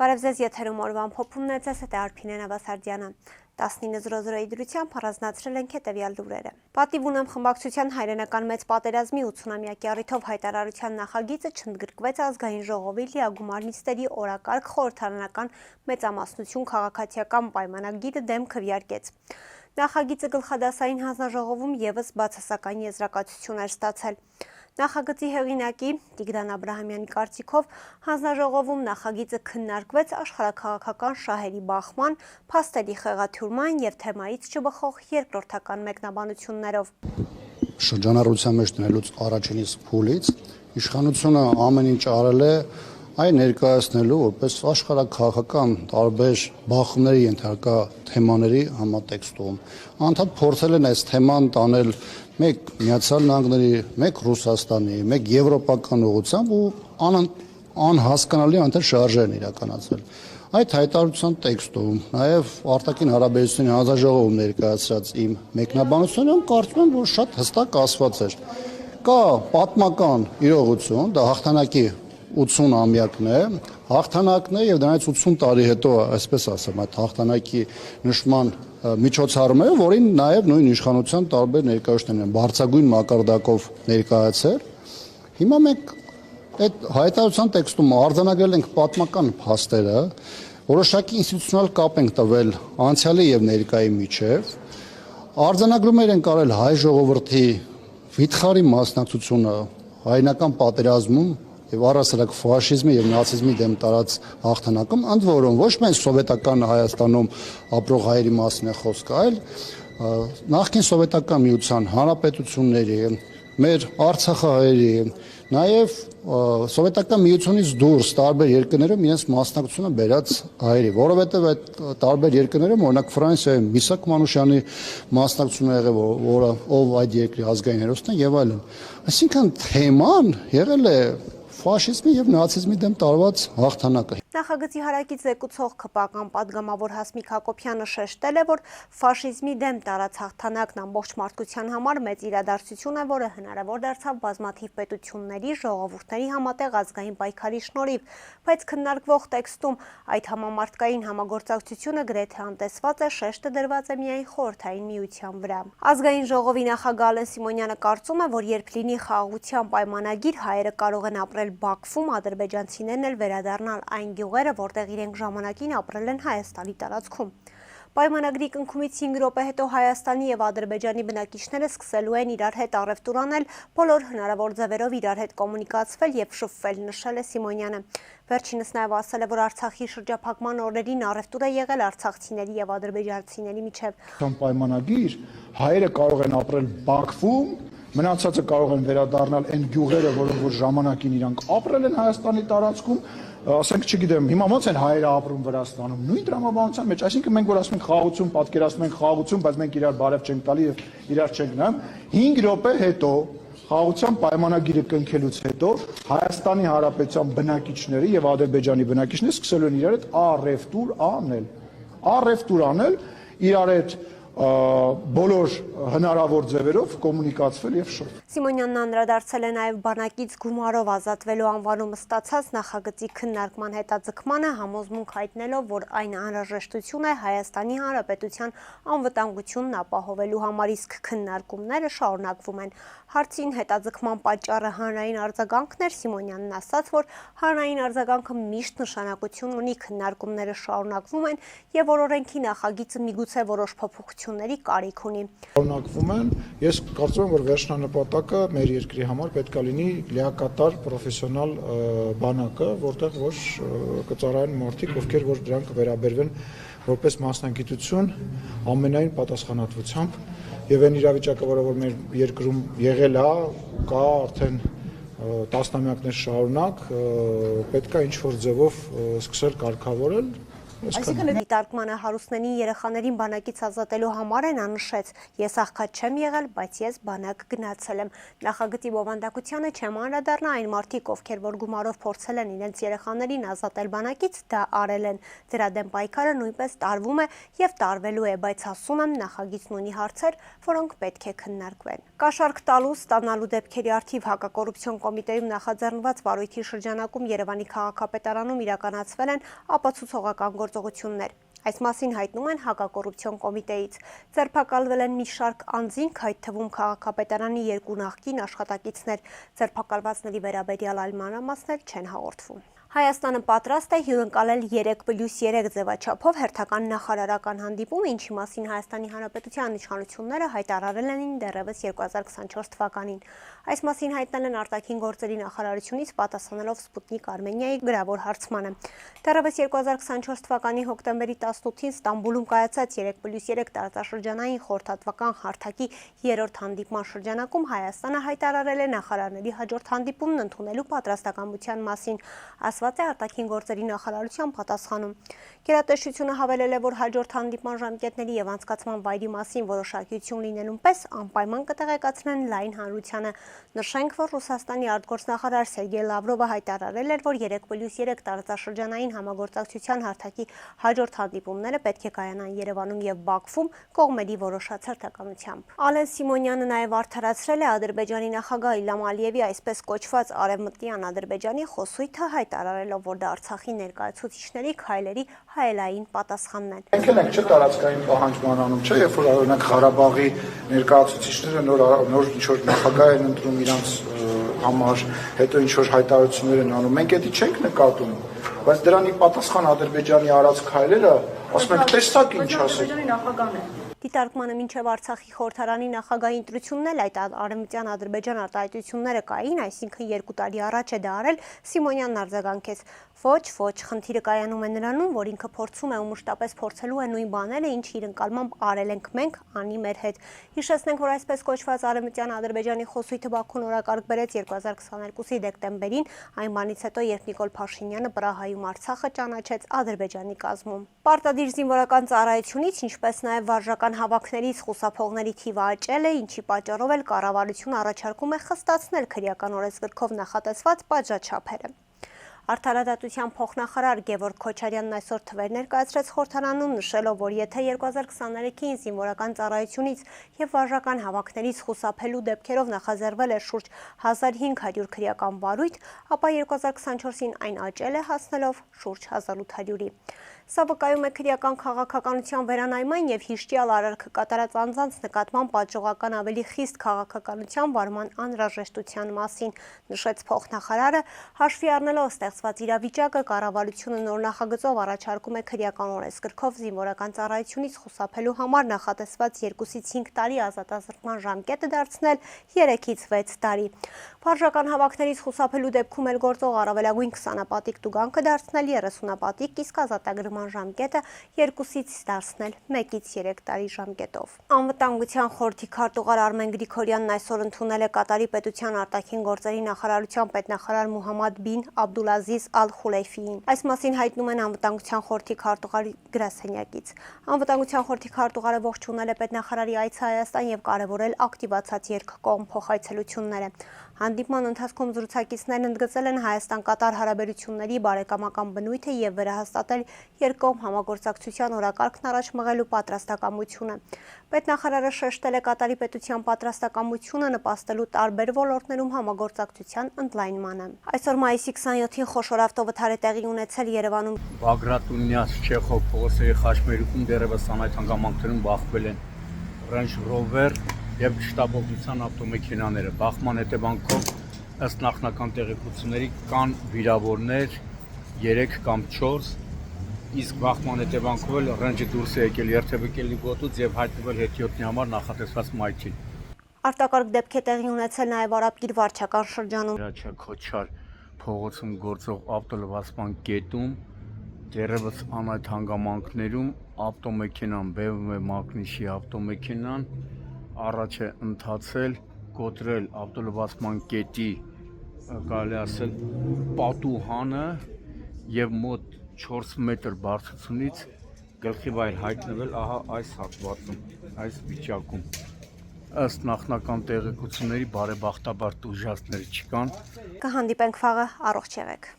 Բարև ձեզ, եթերում օրվա ամփոփումն է, ձեզ հետ է Արփինե Նավասարդյանը։ 19:00 դրությամբ առանձնացրել ենք հետևյալ լուրերը։ Պատիվ ունեմ խմբակցության հայրենական մեծ պատերազմի 80-ամյակի առիթով հայտարարության նախագիծը չընդգրկվեց ազգային ժողովի լիագումար նիստերի օրակարգ խորհրդարանական մեծամասնություն քաղաքացիական պայմանագիրը դեմ քվեարկեց։ Նախագիծը գլխադասային հանձնաժողովում եւս բացասական եզրակացություն էր ստացել։ Նախագծի հեղինակի Տիգրան Աբրահամյանի կարծիքով հանձնաժողովում նախագիծը քննարկվեց աշխարհաքաղաքական շահերի բախման, փաստերի խեղաթյուրման եւ թեմայից չբխող երկրորդական մեկնաբանություններով։ Շրջանառության մեջ դնելուց առաջին իսկ փուլից իշխանությունը ամեն ինչ արել է այն ներկայացնելու որպես աշխարհաքաղաքական տարբեր բախումների ենթակա թեմաների համատեքստում։ Անդադ փորձել են այս թեման տանել մեկ Միացյալ Նահանգների, մեկ Ռուսաստանի, մեկ եվրոպական ուղղությամբ ու անհասկանալի անթեր շարժեր են իրականացել։ Այդ հայտարարության տեքստում, նաև արտաքին հարաբերությունների հանձնաժողովում ներկայացրած իմ մեկնաբանությունը կարծում եմ, որ շատ հստակ ասված էր։ Կա պատմական իրողություն, դա հաղթանակի 80-ամյակն է, հաղթանակն է եւ դրանից 80 տարի հետո, այսպես ասեմ, այդ հաղթանակի նշման միջոցառումը, որին նաև նույն իշխանության տարբեր ներկայացումներ են բարձրագույն մակարդակով ներկայացել։ Հիմա մենք այդ հայտարարության տեքստում արձանագրել ենք պատմական փաստերը, որոշակի ինստիտուցիոնալ կապ ենք տվել անցյալի եւ ներկայի միջև, արձանագրումներ են կարել հայ ժողովրդի վիթխարի մասնակցությունը հայնական պատերազմում եւ առասարակ ֆաշիզմի եւ նացիզմի դեմ տարած հաղթանակում, ընդ որում ոչ միայն սովետական Հայաստանում ապրող հայերի մասին է խոսքը, այլ նախկին սովետական միության հանրապետությունների, մեր Արցախահայերի, նաեւ սովետական միությունից դուրս տարբեր երկրներում իրենց մասնակցությունը բերած հայերի, որովհետեւ այդ տարբեր երկրներում օրինակ Ֆրանսիայում Միսակ Մանուշյանի մասնակցությունը եղել, որը ով այդ երկրի ազգային հերոսն է եւ այլն։ Այսինքն թեման եղել է ֆաշիզմի եւ նացիզմի դեմ տարված հաղթանակը։ Նախագծի հարակից զեկուցող ԿՊ-ական պատգամավոր Հասմիկ Հակոբյանը շեշտել է, որ ֆաշիզմի դեմ տարած հաղթանակն ամբողջ մարդկության համար մեծ իրադարձություն է, որը հնարավոր դարձավ բազմաթիվ պետությունների, ժողովուրդների համատեղ ազգային պայքարի շնորհիվ, բայց քննարկվող տեքստում այդ համամարտկային համագործակցությունը գրեթե անտեսված է, շեշտը դրված է միայն խորհրդային միության վրա։ Ազգային ժողովի նախագահ Ալեն Սիմոնյանը կարծում է, որ երբ լինի խաղաղության պայմանագիր, հայերը կարող են ապրել Բաքվում, ադրբեջանցիներն էլ վերադառնալ այն գյուղերը, որտեղ իրենք ժամանակին ապրել են Հայաստանի տարածքում։ Պայմանագրի կնքումից 5 րոպե հետո Հայաստանի եւ Ադրբեջանի բնակիչները սկսելու են իրար հետ առևտուր անել, բոլոր հնարավոր ձևերով իրար հետ կոմունիկացվել եւ շփվել, նշել է Սիմոնյանը։ Վերջինս նաև ասել է, որ Արցախի շրջափակման օրերին առևտուր է եղել արցախցիների եւ ադրբեջանցիների միջև։ Պայմանագիր հայերը կարող են ապրել Բաքվում, մնացածը կարող են վերադառնալ այն գյուղերը, որ ժամանակին իրանք ապրել են Հայաստանի տարածքում, ասենք, չգիտեմ, հիմա ոնց են հայերը ապրում Վրաստանում, նույն տրամաբանության մեջ, այսինքն մենք որ ասում ենք խաղաղություն, պատկերացնում ենք խաղաղություն, բայց մենք իրար բարև չենք տալի եւ իրար չենք նայում, 5 րոպե հետո խաղաղության պայմանագիրը կնքելուց հետո Հայաստանի Հանրապետության բնակիչները եւ Ադրբեջանի բնակիչները սկսելու են իրար հետ առևտուր անել, իրար հետ բոլոր հնարավոր ձևերով կոմունիկացվել եւ շփվել։ Սիմոնյանն անդրադարձել է նաև բանակից գումարով ազատվելու անվանումը ստացած նախագծի քննարկման հետաձգմանը, համոզմունք հայտնելով, որ այն անհրաժեշտություն է Հայաստանի Հանրապետության անվտանգությունն ապահովելու համար, իսկ քննարկումները շարունակվում են։ Հարցին հետաձգման պատճառը հանրային արձագանքն էր, Սիմոնյանն ասաց, որ հանրային արձագանքը միշտ նշանակություն ունի, քննարկումները շարունակվում են եւ որ օրենքի նախագիծը միգուցե որոշ փոփոխությունների կարիք ունի։ Շարունակվում են, ես կարծում եմ, որ վերջնանպատակը մեր երկրի համար պետք է լինի լիակատար պրոֆեսիոնալ բանակը, որտեղ որ կծառայեն մարդիկ, ովքեր որ դրանք վերաբերվեն որպես մասնագիտություն ամենայն պատասխանատվությամբ եւ այն իրավիճակը, որը մեր երկրում եղել է, կա արդեն տասնամյակներ շարունակ, պետք է ինչ-որ ձևով սկսել կարգավորել Այսինքն դիտարկմանը հարուստներին երեխաներին բանակից ազատելու համար են անշեց. ես աղքատ չեմ եղել, բայց ես բանակ գնացել եմ։ Նախագծի բովանդակությանը չեմ անդրադառնա այն մարդիկ, ովքեր որ գումարով փորձել են իրենց երեխաներին ազատել բանակից, դա արել են։ Դրա դեմ պայքարը նույնպես տարվում է եւ տարվելու է, բայց ասում եմ նախագիծն ունի հարցեր, որոնք պետք է քննարկվեն։ Կաշառք տալու ստանալու դեպքերի առթիվ հակակոռուպցիոն կոմիտեում նախաձեռնված վարույթի շրջանակում Երևանի քաղաքապետարանում իրականացվել են ապացուցողական գործողություններ։ Այս մասին հայտնում են հակակոռուպցիոն կոմիտեից։ Ձերբակալվել են մի շարք անձինք, այդ թվում քաղաքապետարանի 2 նախկին աշխատակիցներ։ Ձերբակալվածների վերաբերյալ այլ մանրամասներ չեն հաղորդվում։ Հայաստանը պատրաստ է հյուրընկալել 3+3 ձևաչափով հերթական նախարարական հանդիպում, ինչի մասին Հայաստանի Հանրապետության իշխանությունները հայտարարել են դեռևս 2024 թվականին։ Այս մասին հայտնել են արտաքին գործերի նախարարությունից պատասխանելով Սպուտնիկ Արմենիայի գրավոր հարցմանը։ Դեռևս 2024 թվականի հոկտեմբերի 18-ին Ստամբուլում կայացած 3+3 տարածաշրջանային խորհրդատվական հարթակի 3-րդ հանդիպման շրջանակում Հայաստանը հայտարարել է նախարարների հաջորդ հանդիպումն ընդունելու պատրաստակամության մասին, ասված է արտաքին գործերի նախարարության պատասխանում։ Գերատեսչությունը հավելել է, որ հաջորդ հանդիպման ժամկետների եւ անցկացման վայրի մասին որոշակիություն լինելուն պես անպայման կտեղեկացնեն լայն հանրությանը։ Նշենք, որ Ռուսաստանի արտգործնախարար Սերգեյ Լավրովը հայտարարել էր, որ 3+3 տարածաշրջանային համագործակցության հարթակի հաջորդ հանդիպումները պետք է կայանան Երևանում եւ Բաքվում կողմերի որոշած հերթականությամբ։ Ալեն Սիմոնյանը նաեւ արդարացրել է Ադրբեջանի նախագահ Իլհամ Ալիևի այսպես կոչված արևմտյան Ադրբեջանի խոսույթը, հայտարարելով, որ դա Արցախի ներկայացուցիչների քայլերի հայելային պատասխանն է։ Մենք էլ ենք տարածքային պահանջման անում, չէ՞, երբ որ օրինակ Ղարաբաղի ներկայացուցիչները նոր ինչ-որ նախագահ են ընտրում իրանց համար, հետո ինչ-որ հայտարարություններ են անում, մենք դա չենք նկատում, բայց դրանի պատասխան Ադրբեջանի արած քայլերը, ասում ենք, տեսակ ինչ ասեք։ Դիտարկմանը մինչև Արցախի խորհրդարանի նախագահի ընտրությունն էլ այդ արևմտյան Ադրբեջան արտահայտությունները կային, այսինքն 2 տարի առաջ է դա արել, Սիմոնյանն արձագանքեց. Ոչ, խնդիրը կայանում է նրանում, որ ինքը փորձում է ու մշտապես փորձելու է նույն բաները, ինչ իր ընկալմամբ արել ենք մենք, անի մեր հետ։ Հիշեցնենք, որ այսպես կոչված արևմտյան Ադրբեջանի խոսույթը Բաքուն օրակարգ բերեց 2022-ի դեկտեմբերին, այն բանից հետո, երբ Նիկոլ Փաշինյանը Պրահայում Արցախը ճանաչեց Ադրբեջանի կազմում։ Պարտադիր զինվորական ծառայությունից, ինչպես նաև վարժական հավաքներից խուսափողների թիվը աճել է, ինչի պատճառով էլ կառավարությունը առաջարկում է խստացնել քրեական օրենսգրքով նախատեսված պատժաչափերը։ Արդարադատության փոխնախարար Գևորգ Քոչարյանն այսօր թվեր ներկայացրեց խորհրդարանում, նշելով, որ եթե 2023-ին զինվորական ծառայությունից եւ վարժական հավաքներից խուսափելու դեպքերով նախաձեռնել էր շուրջ 1500 քրեական վարույթ, ապա 2024-ին այն աճել է հասնելով շուրջ 1800-ի։ Սա վկայում է քրեական քաղաքականության վերանայման եւ հիշտյալ արարքը կատարած անձանց նկատմամբ պատժողական ավելի խիստ քաղաքականության վարման անհրաժեշտության մասին, նշեց փոխնախարարը, հաշվի առնելով ստեղծված իրավիճակը, կառավարությունը նոր նախագծով առաջարկում է քրեական օրենսգրքով զինվորական ծառայությունից խուսափելու համար նախատեսված 2-ից 5 տարի ազատազրկման ժամկետը դարձնել 3-ից 6 տարի։ Վարժական հավաքներից խուսափելու դեպքում էլ գործող առավելագույն 20-ապատիկ տուգանքը դարձնել 30-ապատիկ, իսկ ազատագրման ժամկետը 2-ից դարձնել 1-ից 3 տարի ժամկետով։ Անվտանգության խորհրդի քարտուղար Արմեն Գրիգորյանն այսօր ընդունել է Կատարի պետության արտաքին գործերի նախարարության պետնախարար Մուհամմադ բին Աբդուլազիզ Ալ-Խուլեյֆիին։ Այս մասին հայտնում են Անվտանգության խորհրդի քարտուղարի գրասենյակից։ Անվտանգության խորհրդի քարտուղարը ողջունել է պետնախարարի այցը Հայաստան եւ կարևորել ակտիվացած երկկողմ փոխայցելությունները։ Հանդիպման ընթացքում զրուցակիցներն ընդգծել են Հայաստան-Կատար հարաբերությունների բարեկամական բնույթը եւ վերահաստատել երկկողմ համագործակցության օրակարգն առաջ մղելու պատրաստակամությունը։ Պետնախարարը շեշտել է Կատարի պետության պատրաստակամությունը նպաստելու տարբեր ոլորտներում համագործակցության ընդլայնմանը։ Այսօր մայիսի 27-ին խոշոր ավտովթար է տեղի ունեցել Երևանում։ Բագրատունյաց Չեխով փողոցների խաչմերուկում դեռևս անհայտ հանգամանքներում բախվել են Range Rover եւ շտաբօգնության ավտոմեքենաները։ Բախման հետևանքով ըստ նախնական տեղեկությունների կան վիրավորներ 3 կամ 4, իսկ բախման հետևանքով էլ Range-ը դուրս է եկել երթևեկելի գոտուց եւ հայտնվել հետիոտնի համար նախատեսված մայթին։ Արտակարգ դեպք է տեղի ունեցել նաեւ Արաբկիր վարչական շրջանում։ Քոչար փողոցում գործող ավտոլվացման կետում դեռևս անհայտ հանգամանքներում ավտոմեքենան BMW Magnus-ի ավտոմեքենան առաջ է ընթացել, կոտրել ավտոլվացման կետի կարելի ասել պատուհանը եւ մոտ 4 մետր բարձրությունից գլխի վայր հայտնվել ահա այս հատվածում, այս վիճակում։ Ըստ նախնական տեղեկությունների բարեբախտաբար տուժածներ չկան։ Կհանդիպենք վաղը, առողջ եղեք։